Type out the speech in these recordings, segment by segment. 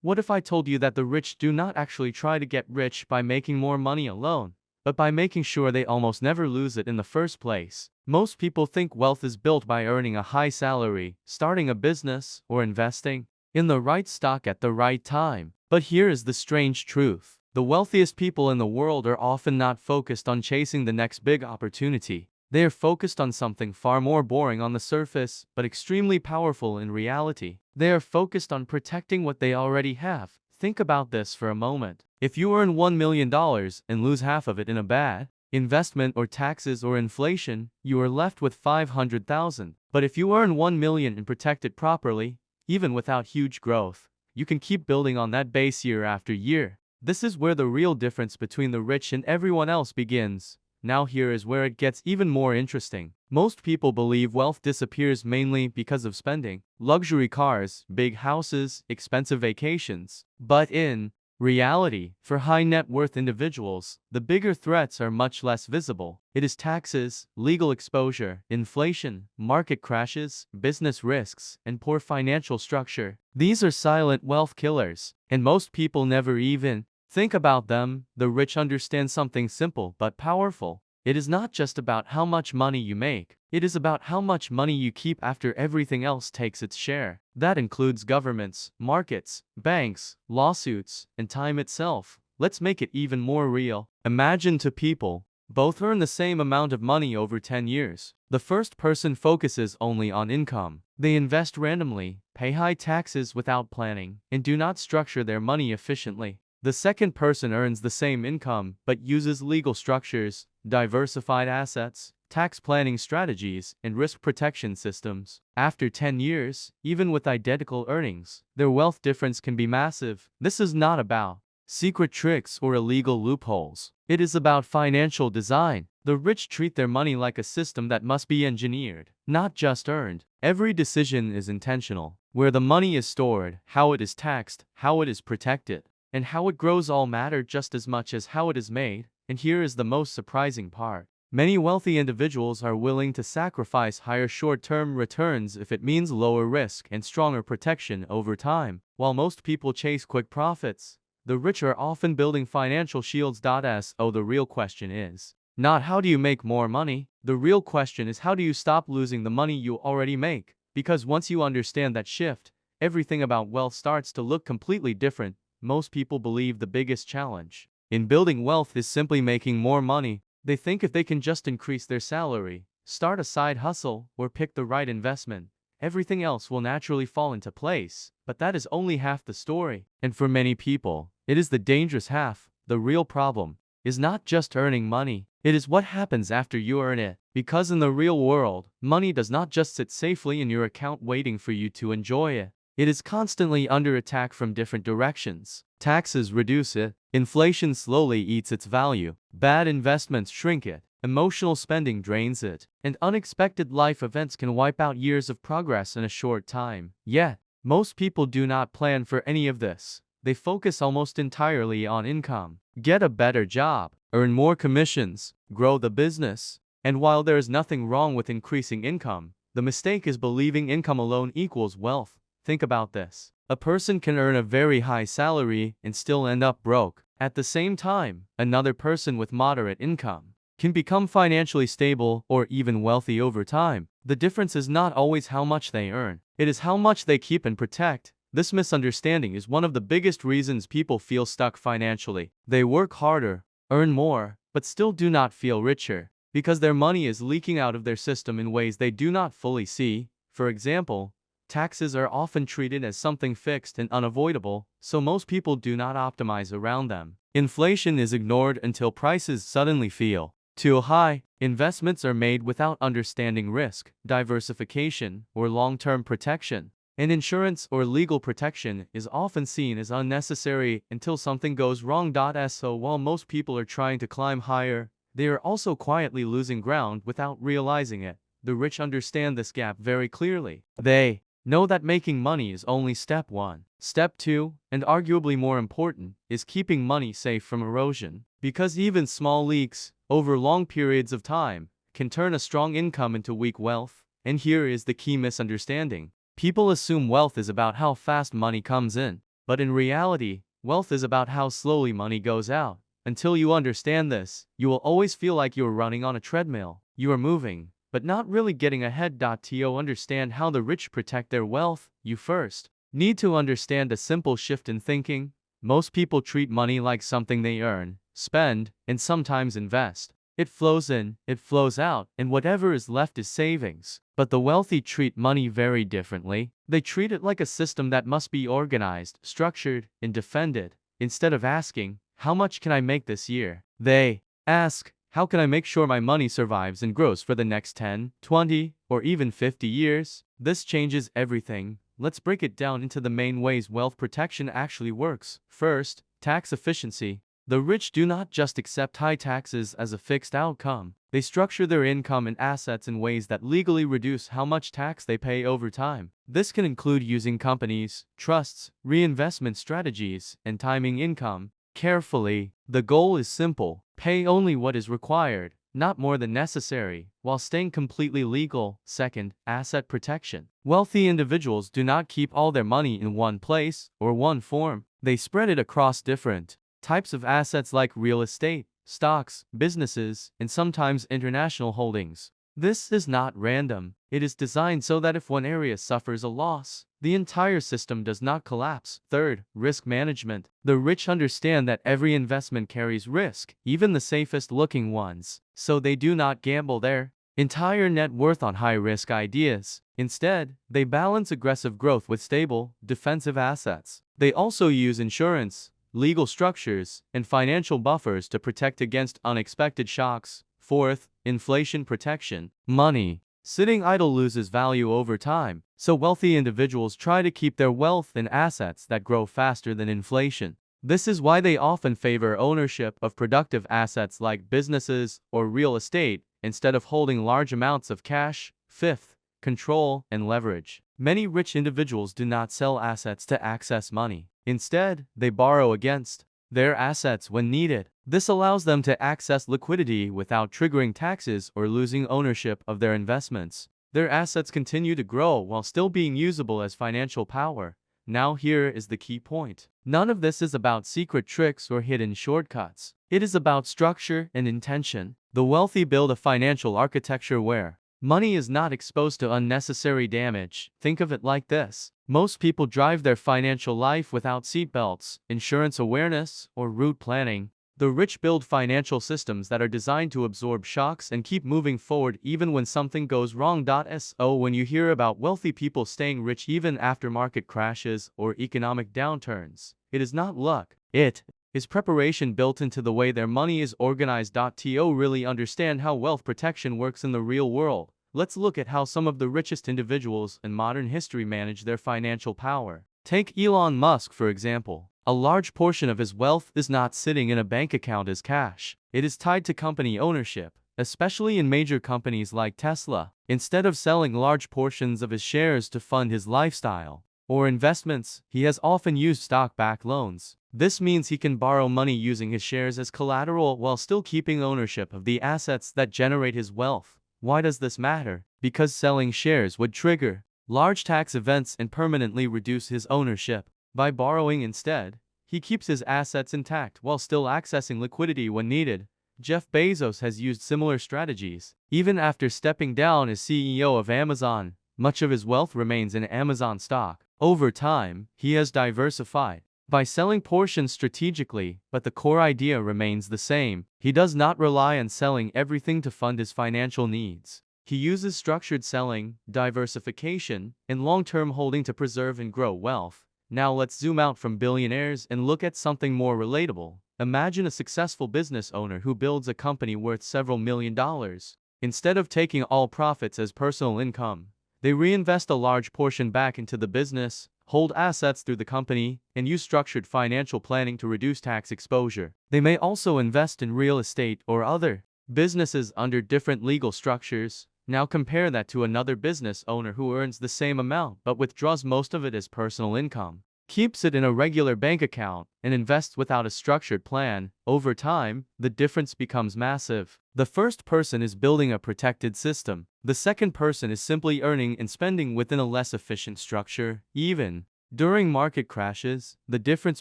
What if I told you that the rich do not actually try to get rich by making more money alone, but by making sure they almost never lose it in the first place? Most people think wealth is built by earning a high salary, starting a business, or investing in the right stock at the right time. But here is the strange truth. The wealthiest people in the world are often not focused on chasing the next big opportunity. They are focused on something far more boring on the surface, but extremely powerful in reality. They are focused on protecting what they already have. Think about this for a moment. If you earn $1 million and lose half of it in a bad investment or taxes or inflation, you are left with 500,000. But if you earn 1 million and protect it properly, even without huge growth, you can keep building on that base year after year. This is where the real difference between the rich and everyone else begins. Now here is where it gets even more interesting. Most people believe wealth disappears mainly because of spending, luxury cars, big houses, expensive vacations. But in reality, for high net worth individuals, the bigger threats are much less visible. It is taxes, legal exposure, inflation, market crashes, business risks, and poor financial structure. These are silent wealth killers, and most people never even think about them. The rich understand something simple but powerful. It is not just about how much money you make. It is about how much money you keep after everything else takes its share. That includes governments, markets, banks, lawsuits, and time itself. Let's make it even more real. Imagine two people both earn the same amount of money over 10 years. The first person focuses only on income. They invest randomly, pay high taxes without planning, and do not structure their money efficiently. The second person earns the same income but uses legal structures, diversified assets, tax planning strategies, and risk protection systems. After 10 years, even with identical earnings, their wealth difference can be massive. This is not about secret tricks or illegal loopholes. It is about financial design. The rich treat their money like a system that must be engineered, not just earned. Every decision is intentional. Where the money is stored, how it is taxed, how it is protected, and how it grows all matter just as much as how it is made. And here is the most surprising part. Many wealthy individuals are willing to sacrifice higher short-term returns if it means lower risk and stronger protection over time. While most people chase quick profits, the rich are often building financial shields. So the real question is not how do you make more money? The real question is how do you stop losing the money you already make? Because once you understand that shift, everything about wealth starts to look completely different. Most people believe the biggest challenge in building wealth is simply making more money. They think if they can just increase their salary, start a side hustle, or pick the right investment, everything else will naturally fall into place. But that is only half the story. And for many people, it is the dangerous half. The real problem is not just earning money. It is what happens after you earn it. Because in the real world, money does not just sit safely in your account waiting for you to enjoy it. It is constantly under attack from different directions. Taxes reduce it. Inflation slowly eats its value. Bad investments shrink it. Emotional spending drains it. And unexpected life events can wipe out years of progress in a short time. Yet, most people do not plan for any of this. They focus almost entirely on income. Get a better job, earn more commissions, grow the business. And while there is nothing wrong with increasing income, the mistake is believing income alone equals wealth. Think about this. A person can earn a very high salary and still end up broke. At the same time, another person with moderate income can become financially stable or even wealthy over time. The difference is not always how much they earn. It is how much they keep and protect. This misunderstanding is one of the biggest reasons people feel stuck financially. They work harder, earn more, but still do not feel richer because their money is leaking out of their system in ways they do not fully see. For example, taxes are often treated as something fixed and unavoidable, so most people do not optimize around them. Inflation is ignored until prices suddenly feel too high. Investments are made without understanding risk, diversification, or long-term protection. And insurance or legal protection is often seen as unnecessary until something goes wrong. So while most people are trying to climb higher, they are also quietly losing ground without realizing it. The rich understand this gap very clearly. They know that making money is only step one. Step two, and arguably more important, is keeping money safe from erosion. Because even small leaks, over long periods of time, can turn a strong income into weak wealth. And here is the key misunderstanding. People assume wealth is about how fast money comes in. But in reality, wealth is about how slowly money goes out. Until you understand this, you will always feel like you are running on a treadmill. You are moving, but not really getting ahead. To understand how the rich protect their wealth, you first need to understand a simple shift in thinking. Most people treat money like something they earn, spend, and sometimes invest. It flows in, it flows out, and whatever is left is savings. But the wealthy treat money very differently. They treat it like a system that must be organized, structured, and defended. Instead of asking, "How much can I make this year?" they ask, "How can I make sure my money survives and grows for the next 10, 20, or even 50 years?" This changes everything. Let's break it down into the main ways wealth protection actually works. First, tax efficiency. The rich do not just accept high taxes as a fixed outcome. They structure their income and assets in ways that legally reduce how much tax they pay over time. This can include using companies, trusts, reinvestment strategies, and timing income carefully. The goal is simple: pay only what is required, not more than necessary, while staying completely legal. Second, asset protection. Wealthy individuals do not keep all their money in one place or one form. They spread it across different types of assets like real estate, stocks, businesses, and sometimes international holdings. This is not random. It is designed so that if one area suffers a loss, the entire system does not collapse. Third, risk management. The rich understand that every investment carries risk, even the safest looking ones, so they do not gamble their entire net worth on high-risk ideas. Instead, they balance aggressive growth with stable, defensive assets. They also use insurance, legal structures, and financial buffers to protect against unexpected shocks. Fourth, inflation protection. Money sitting idle loses value over time, so wealthy individuals try to keep their wealth in assets that grow faster than inflation. This is why they often favor ownership of productive assets like businesses or real estate instead of holding large amounts of cash. Fifth, control and leverage. Many rich individuals do not sell assets to access money. Instead, they borrow against their assets when needed. This allows them to access liquidity without triggering taxes or losing ownership of their investments. Their assets continue to grow while still being usable as financial power. Now here is the key point. None of this is about secret tricks or hidden shortcuts. It is about structure and intention. The wealthy build a financial architecture where money is not exposed to unnecessary damage. Think of it like this: most people drive their financial life without seatbelts, insurance awareness, or route planning. The rich build financial systems that are designed to absorb shocks and keep moving forward even when something goes wrong. So when you hear about wealthy people staying rich even after market crashes or economic downturns, it is not luck. It is preparation built into the way their money is organized. To really understand how wealth protection works in the real world, let's look at how some of the richest individuals in modern history manage their financial power. Take Elon Musk, for example. A large portion of his wealth is not sitting in a bank account as cash. It is tied to company ownership, especially in major companies like Tesla. Instead of selling large portions of his shares to fund his lifestyle or investments, he has often used stock-backed loans. This means he can borrow money using his shares as collateral while still keeping ownership of the assets that generate his wealth. Why does this matter? Because selling shares would trigger large tax events and permanently reduce his ownership. By borrowing instead, he keeps his assets intact while still accessing liquidity when needed. Jeff Bezos has used similar strategies. Even after stepping down as CEO of Amazon, much of his wealth remains in Amazon stock. Over time, he has diversified by selling portions strategically, but the core idea remains the same. He does not rely on selling everything to fund his financial needs. He uses structured selling, diversification, and long-term holding to preserve and grow wealth. Now let's zoom out from billionaires and look at something more relatable. Imagine a successful business owner who builds a company worth several $1,000,000. Instead of taking all profits as personal income, they reinvest a large portion back into the business, hold assets through the company, and use structured financial planning to reduce tax exposure. They may also invest in real estate or other businesses under different legal structures. Now compare that to another business owner who earns the same amount but withdraws most of it as personal income, keeps it in a regular bank account, and invests without a structured plan. Over time, the difference becomes massive. The first person is building a protected system. The second person is simply earning and spending within a less efficient structure. Even During market crashes, the difference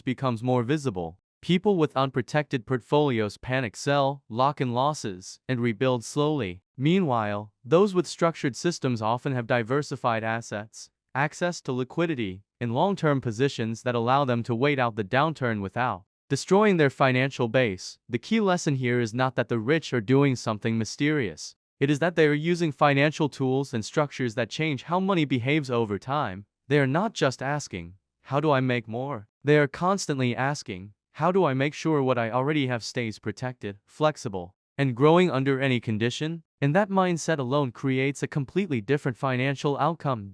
becomes more visible. People with unprotected portfolios panic sell, lock in losses, and rebuild slowly. Meanwhile, those with structured systems often have diversified assets, access to liquidity, and long-term positions that allow them to wait out the downturn without destroying their financial base. The key lesson here is not that the rich are doing something mysterious. It is that they are using financial tools and structures that change how money behaves over time. They are not just asking, "How do I make more?" They are constantly asking, "How do I make sure what I already have stays protected, flexible, and growing under any condition?" And that mindset alone creates a completely different financial outcome.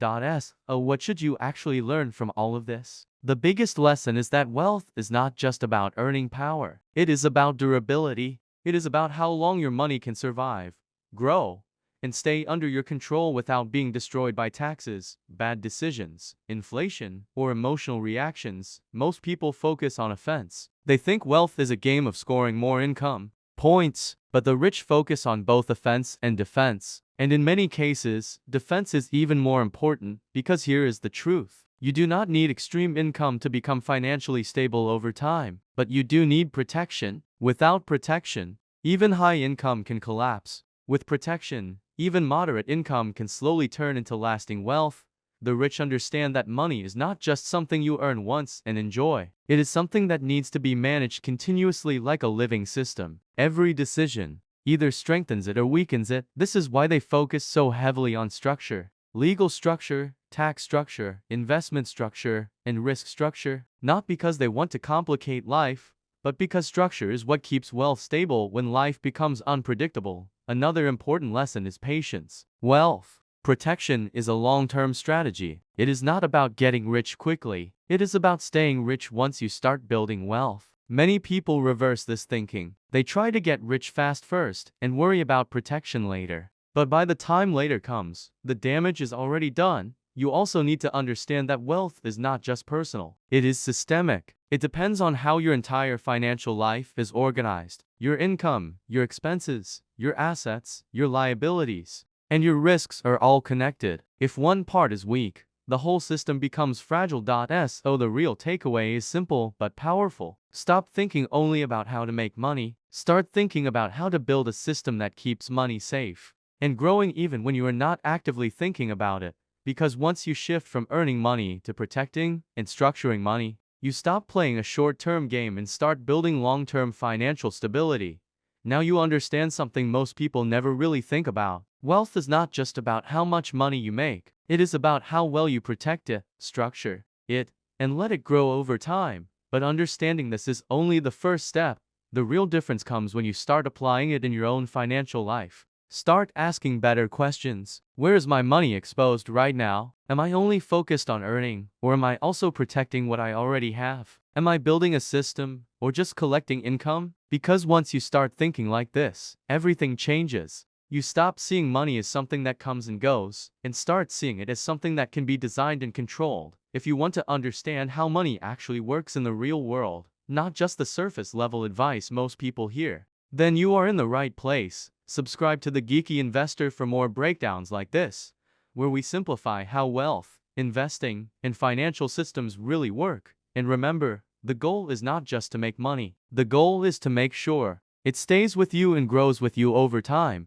What should you actually learn from all of this? The biggest lesson is that wealth is not just about earning power. It is about durability. It is about how long your money can survive, grow, and stay under your control without being destroyed by taxes, bad decisions, inflation, or emotional reactions. Most people focus on offense. They think wealth is a game of scoring more income points, but the rich focus on both offense and defense. And in many cases, defense is even more important, because here is the truth. You do not need extreme income to become financially stable over time, but you do need protection. Without protection, even high income can collapse. With protection, even moderate income can slowly turn into lasting wealth. The rich understand that money is not just something you earn once and enjoy. It is something that needs to be managed continuously like a living system. Every decision either strengthens it or weakens it. This is why they focus so heavily on structure. Legal structure, tax structure, investment structure, and risk structure. Not because they want to complicate life, but because structure is what keeps wealth stable when life becomes unpredictable. Another important lesson is patience. Wealth protection is a long-term strategy. It is not about getting rich quickly. It is about staying rich once you start building wealth. Many people reverse this thinking. They try to get rich fast first and worry about protection later. But by the time later comes, the damage is already done. You also need to understand that wealth is not just personal. It is systemic. It depends on how your entire financial life is organized. Your income, your expenses, your assets, your liabilities, and your risks are all connected. If one part is weak, the whole system becomes fragile. The real takeaway is simple but powerful. Stop thinking only about how to make money. Start thinking about how to build a system that keeps money safe and growing even when you are not actively thinking about it. Because once you shift from earning money to protecting and structuring money, you stop playing a short-term game and start building long-term financial stability. Now you understand something most people never really think about. Wealth is not just about how much money you make. It is about how well you protect it, structure it, and let it grow over time. But understanding this is only the first step. The real difference comes when you start applying it in your own financial life. Start asking better questions. Where is my money exposed right now? Am I only focused on earning, or am I also protecting what I already have? Am I building a system, or just collecting income? Because once you start thinking like this, everything changes. You stop seeing money as something that comes and goes, and start seeing it as something that can be designed and controlled. If you want to understand how money actually works in the real world, not just the surface level advice most people hear, then you are in the right place. Subscribe to The Geeky Investor for more breakdowns like this, where we simplify how wealth, investing, and financial systems really work. And remember, the goal is not just to make money. The goal is to make sure it stays with you and grows with you over time.